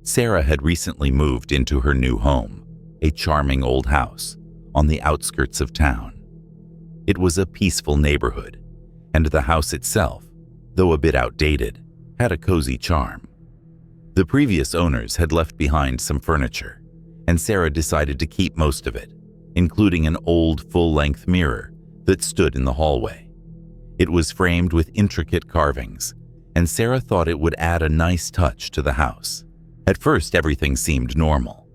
Sarah had recently moved into her new home, a charming old house on the outskirts of town. It was a peaceful neighborhood, and the house itself, though a bit outdated, had a cozy charm. The previous owners had left behind some furniture, and Sarah decided to keep most of it, including an old full-length mirror that stood in the hallway. It was framed with intricate carvings, and Sarah thought it would add a nice touch to the house. At first, everything seemed normal,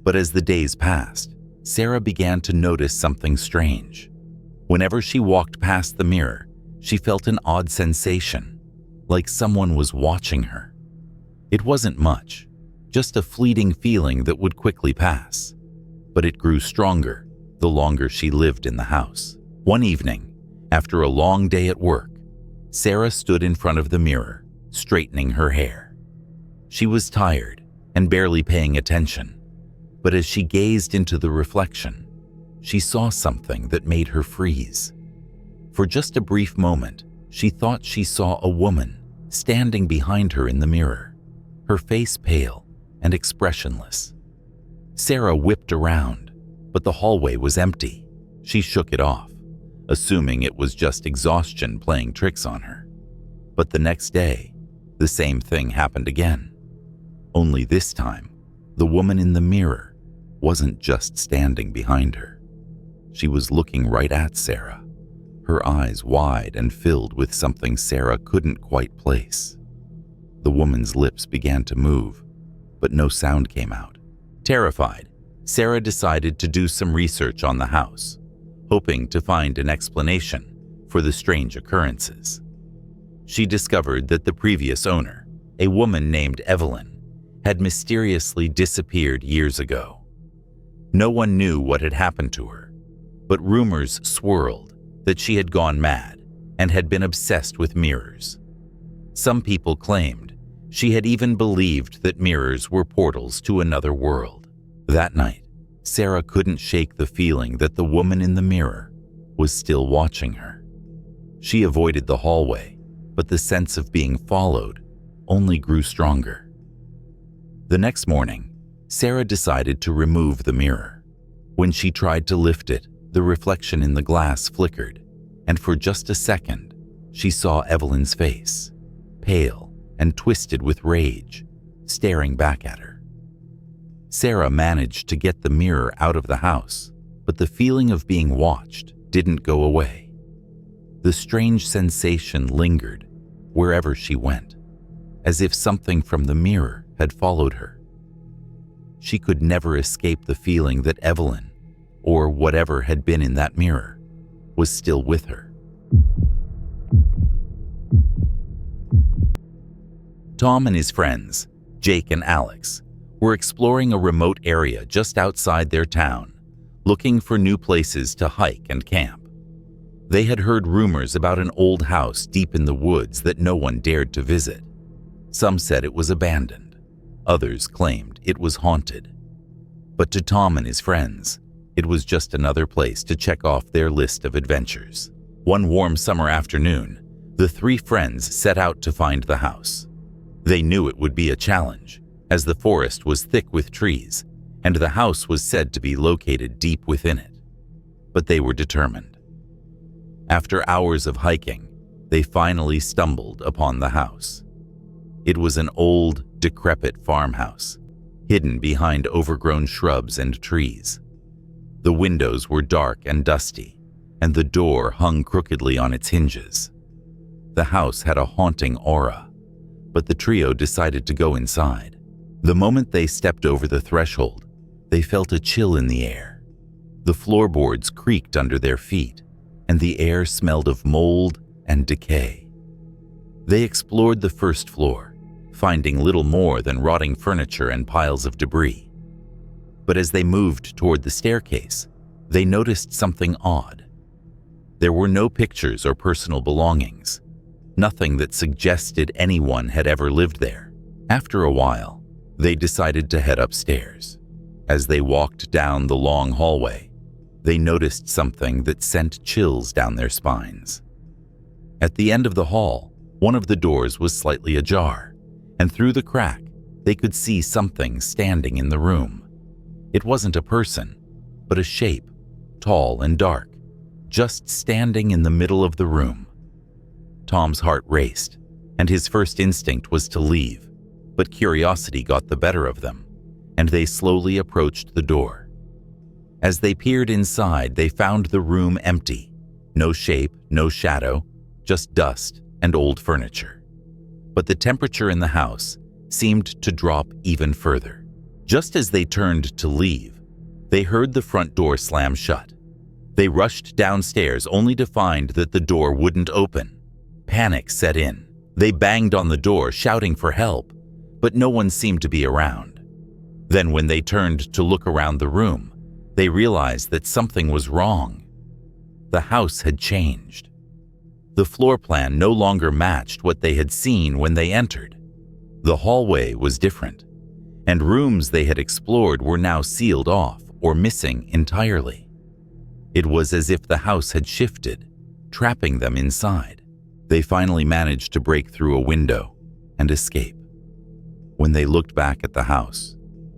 but as the days passed, Sarah began to notice something strange. Whenever she walked past the mirror, she felt an odd sensation, like someone was watching her. It wasn't much, just a fleeting feeling that would quickly pass, but it grew stronger the longer she lived in the house. One evening, after a long day at work, Sarah stood in front of the mirror, straightening her hair. She was tired and barely paying attention, but as she gazed into the reflection, she saw something that made her freeze. For just a brief moment, she thought she saw a woman standing behind her in the mirror, her face pale and expressionless. Sarah whipped around, but the hallway was empty. She shook it off, assuming it was just exhaustion playing tricks on her. But the next day, the same thing happened again. Only this time, the woman in the mirror wasn't just standing behind her. She was looking right at Sarah, her eyes wide and filled with something Sarah couldn't quite place. The woman's lips began to move, but no sound came out. Terrified, Sarah decided to do some research on the house, hoping to find an explanation for the strange occurrences. She discovered that the previous owner, a woman named Evelyn, had mysteriously disappeared years ago. No one knew what had happened to her, but rumors swirled that she had gone mad and had been obsessed with mirrors. Some people claimed she had even believed that mirrors were portals to another world. That night, Sarah couldn't shake the feeling that the woman in the mirror was still watching her. She avoided the hallway, but the sense of being followed only grew stronger. The next morning, Sarah decided to remove the mirror. When she tried to lift it, the reflection in the glass flickered, and for just a second, she saw Evelyn's face, pale and twisted with rage, staring back at her. Sarah managed to get the mirror out of the house, but the feeling of being watched didn't go away. The strange sensation lingered wherever she went, as if something from the mirror had followed her. She could never escape the feeling that Evelyn, or whatever had been in that mirror, was still with her. Tom and his friends, Jake and Alex, were exploring a remote area just outside their town, looking for new places to hike and camp. They had heard rumors about an old house deep in the woods that no one dared to visit. Some said it was abandoned. Others claimed it was haunted. But to Tom and his friends, it was just another place to check off their list of adventures. One warm summer afternoon, the three friends set out to find the house. They knew it would be a challenge, as the forest was thick with trees, and the house was said to be located deep within it. But they were determined. After hours of hiking, they finally stumbled upon the house. It was an old, decrepit farmhouse, hidden behind overgrown shrubs and trees. The windows were dark and dusty, and the door hung crookedly on its hinges. The house had a haunting aura, but the trio decided to go inside. The moment they stepped over the threshold, they felt a chill in the air. The floorboards creaked under their feet, and the air smelled of mold and decay. They explored the first floor, finding little more than rotting furniture and piles of debris. But as they moved toward the staircase, they noticed something odd. There were no pictures or personal belongings, nothing that suggested anyone had ever lived there. After a while, they decided to head upstairs. As they walked down the long hallway, they noticed something that sent chills down their spines. At the end of the hall, one of the doors was slightly ajar, and through the crack, they could see something standing in the room. It wasn't a person, but a shape, tall and dark, just standing in the middle of the room. Tom's heart raced, and his first instinct was to leave, but curiosity got the better of them, and they slowly approached the door. As they peered inside, they found the room empty. No shape, no shadow, just dust and old furniture. But the temperature in the house seemed to drop even further. Just as they turned to leave, they heard the front door slam shut. They rushed downstairs only to find that the door wouldn't open. Panic set in. They banged on the door, shouting for help, but no one seemed to be around. Then when they turned to look around the room, they realized that something was wrong. The house had changed. The floor plan no longer matched what they had seen when they entered. The hallway was different, and rooms they had explored were now sealed off or missing entirely. It was as if the house had shifted, trapping them inside. They finally managed to break through a window and escape. When they looked back at the house,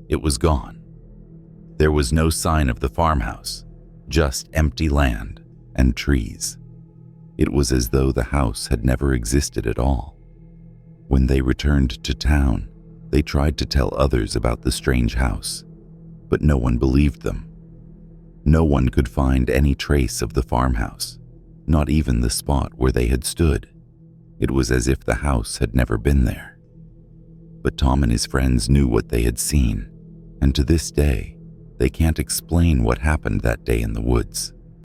it was gone. There was no sign of the farmhouse, just empty land and trees. It was as though the house had never existed at all. When they returned to town, they tried to tell others about the strange house, but no one believed them. No one could find any trace of the farmhouse, not even the spot where they had stood. It was as if the house had never been there. But Tom and his friends knew what they had seen, and to this day, they can't explain what happened that day in the woods.